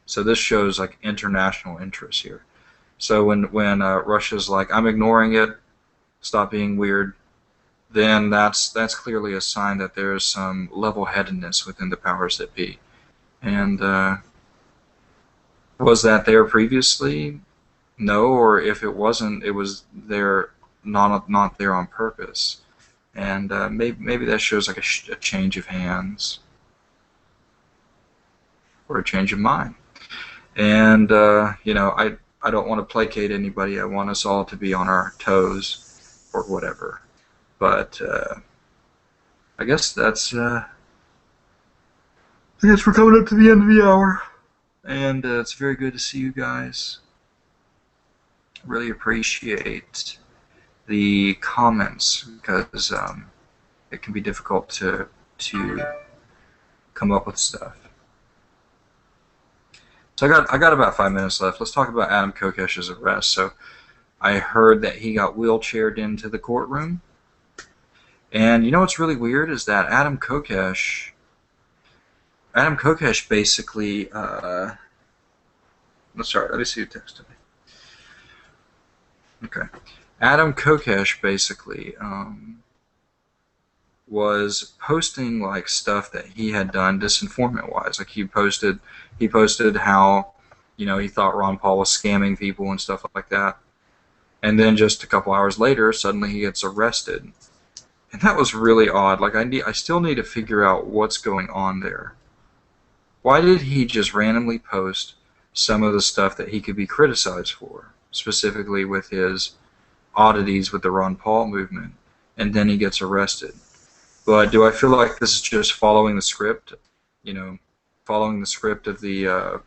So this shows like international interest here. So when Russia's like, I'm ignoring it, stop being weird, then that's clearly a sign that there's some level-headedness within the powers that be. And was that there previously? No, or if it wasn't, it was there, not there on purpose. And maybe that shows like a change of hands or a change of mind. And you know, I don't want to placate anybody. I want us all to be on our toes or whatever. But I guess that's. I guess we're coming up to the end of the hour, and it's very good to see you guys. Really appreciate the comments because it can be difficult to come up with stuff. So I got about 5 minutes left. Let's talk about Adam Kokesh's arrest. So I heard that he got wheelchaired into the courtroom, and you know what's really weird is that Adam Kokesh basically. Sorry, let me see who texted me. Okay. Adam Kokesh basically was posting like stuff that he had done disinformant-wise. Like he posted how, you know, he thought Ron Paul was scamming people and stuff like that. And then just a couple hours later, suddenly he gets arrested. And that was really odd. Like I still need to figure out what's going on there. Why did he just randomly post some of the stuff that he could be criticized for, specifically with his oddities with the Ron Paul movement, and then he gets arrested? But do I feel like this is just following the script? You know, following the script of the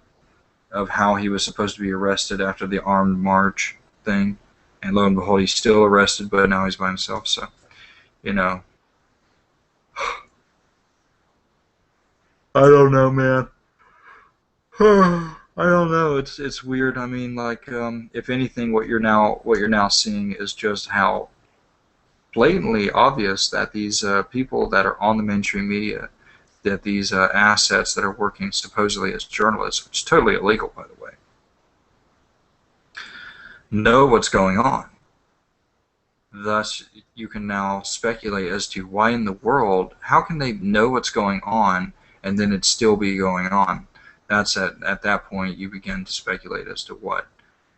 of how he was supposed to be arrested after the armed march thing, and lo and behold, he's still arrested, but now he's by himself. So, you know, I don't know, man. I don't know. It's weird. I mean, like, if anything, what you're now seeing is just how blatantly obvious that these people that are on the mainstream media, that these assets that are working supposedly as journalists, which is totally illegal, by the way, know what's going on. Thus, you can now speculate as to why in the world, how can they know what's going on and then it still be going on? That's at that point you begin to speculate as to what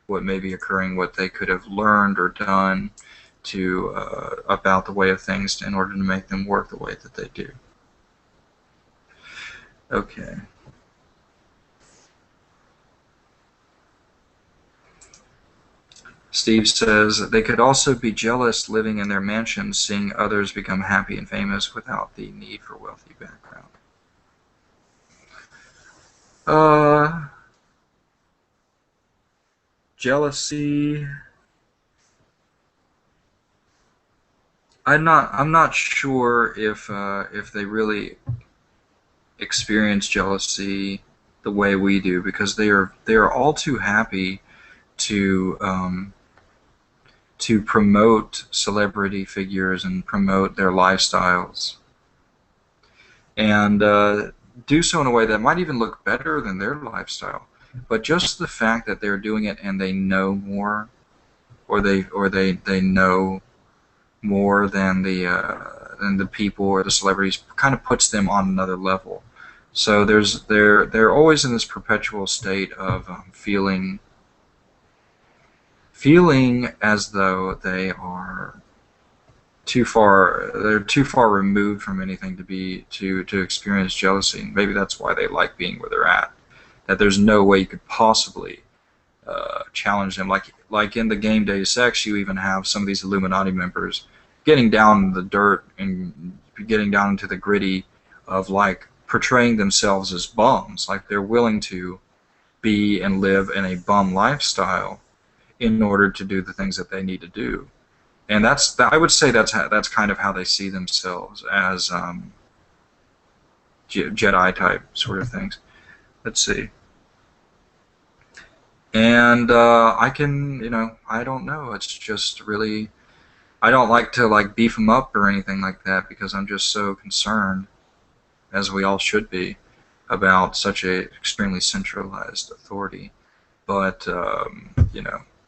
may be occurring, what they could have learned or done to about the way of things in order to make them work the way that they do. Okay. Steve says they could also be jealous living in their mansions, seeing others become happy and famous without the need for wealthy background. Jealousy. I'm not sure if they really experience jealousy the way we do, because they are all too happy to promote celebrity figures and promote their lifestyles, and do so in a way that might even look better than their lifestyle. But just the fact that they're doing it and they know more, or they know more than the people or the celebrities, kind of puts them on another level. So they're always in this perpetual state of feeling as though they're too far removed from anything to experience jealousy. Maybe that's why they like being where they're at. That there's no way you could possibly challenge them. Like in the game Deus Ex, you even have some of these Illuminati members getting down in the dirt and getting down into the gritty of like portraying themselves as bums. Like they're willing to be and live in a bum lifestyle in order to do the things that they need to do. and I would say that's kind of how they see themselves as Jedi type sort of things. Let's see. And I can, I don't know. It's just really, I don't like to like beef them up or anything like that because I'm just so concerned, as we all should be, about such a extremely centralized authority. But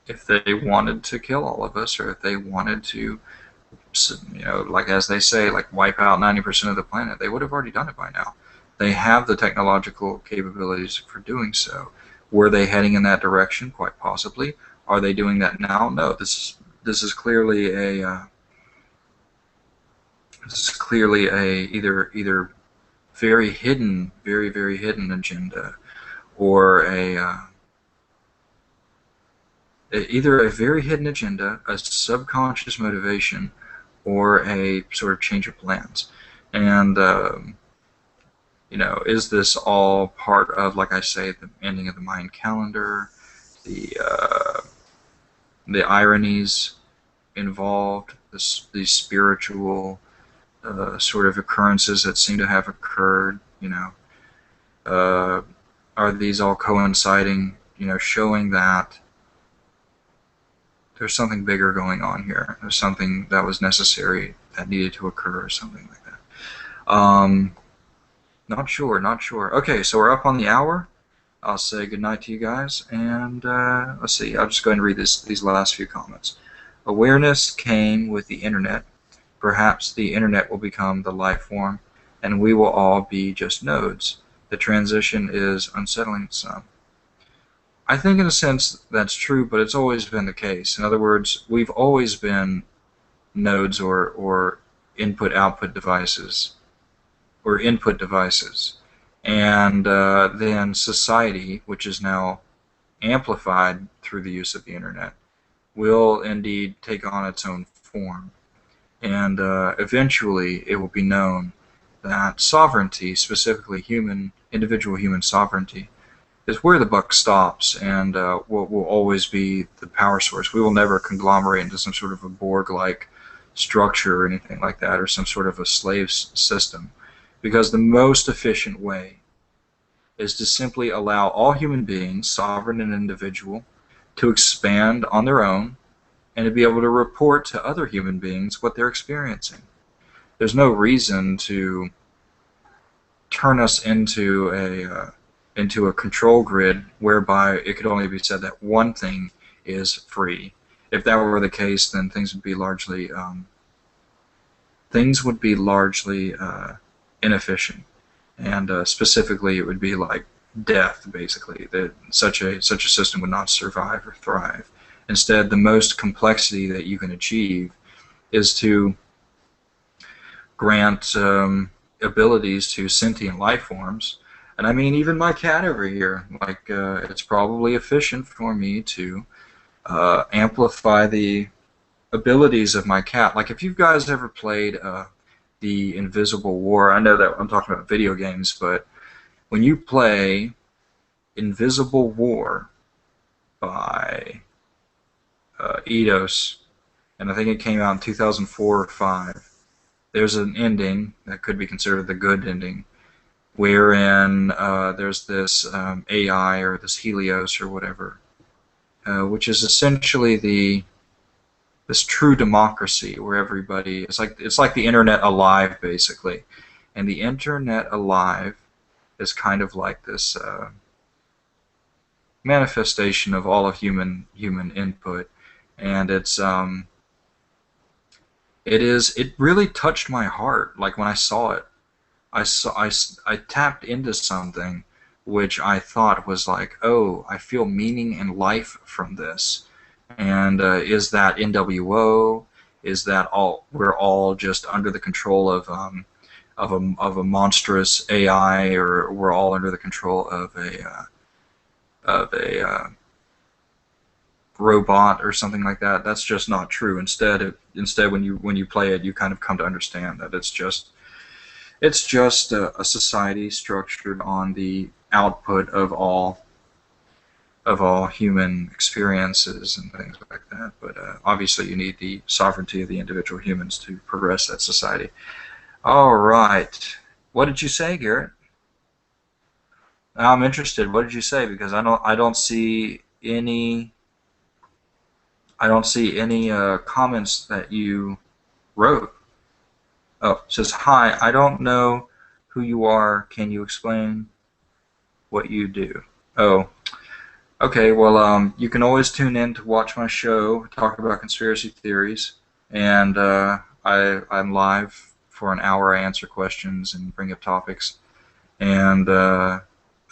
if they wanted to kill all of us, or if they wanted to, like as they say, like wipe out 90% of the planet, they would have already done it by now. They have the technological capabilities for doing so. Were they heading in that direction? Quite possibly. Are they doing that now? No. This is clearly a either very hidden, very hidden agenda, or either a very hidden agenda, a subconscious motivation, or a sort of change of plans. And is this all part of, like I say, the ending of the Mayan calendar, the ironies involved, these spiritual sort of occurrences that seem to have occurred? Are these all coinciding? Showing that there's something bigger going on here. There's something that was necessary that needed to occur, or something like that. Not sure, not sure. Okay, so we're up on the hour. I'll say goodnight to you guys, and let's see. I'll just go ahead and read these last few comments. Awareness came with the internet. Perhaps the internet will become the life form, and we will all be just nodes. The transition is unsettling some. I think in a sense that's true, but it's always been the case. In other words, we've always been nodes or input-output devices, or input devices. And then society, which is now amplified through the use of the internet, will indeed take on its own form. And eventually it will be known that sovereignty, specifically individual human sovereignty, is where the buck stops, and will always be the power source. We will never conglomerate into some sort of a Borg-like structure or anything like that, or some sort of a slave system, because the most efficient way is to simply allow all human beings, sovereign and individual, to expand on their own and to be able to report to other human beings what they're experiencing. There's no reason to turn us into a control grid whereby it could only be said that one thing is free. If that were the case, then things would be largely inefficient, and specifically it would be like death, basically. That such a system would not survive or thrive. Instead, the most complexity that you can achieve is to grant abilities to sentient life forms. And I mean, even my cat over here, like, it's probably efficient for me to amplify the abilities of my cat. Like, if you guys ever played the Invisible War, I know that I'm talking about video games, but when you play Invisible War by Eidos, and I think it came out in 2004 or 5, there's an ending that could be considered the good ending, wherein there's this AI, or this Helios or whatever, which is essentially this true democracy where everybody, it's like the internet alive, basically. And the internet alive is kind of like this manifestation of all of human input, and it really touched my heart. Like, when I saw it, I tapped into something which I thought was like, oh, I feel meaning and life from this. And is that NWO? Is that we're all just under the control of a monstrous AI, or we're all under the control of a robot or something like that? That's just not true. Instead, when you play it, you kind of come to understand that it's just a society structured on the output of all of all human experiences and things like that. But obviously, you need the sovereignty of the individual humans to progress that society. All right. What did you say, Garrett? I'm interested. What did you say? Because I don't see any comments that you wrote. Oh, it says hi. I don't know who you are. Can you explain what you do? Oh, okay. Well, you can always tune in to watch my show, talk about conspiracy theories, and I'm live for an hour. I answer questions and bring up topics, and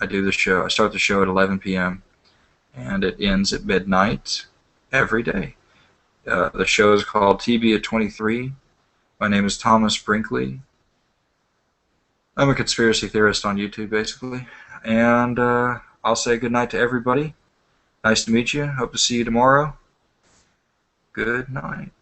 I do the show. I start the show at 11 p.m. and it ends at midnight every day. The show is called TB at 23. My name is Thomas Brinkley. I'm a conspiracy theorist on YouTube, basically. And I'll say goodnight to everybody. Nice to meet you. Hope to see you tomorrow. Good night.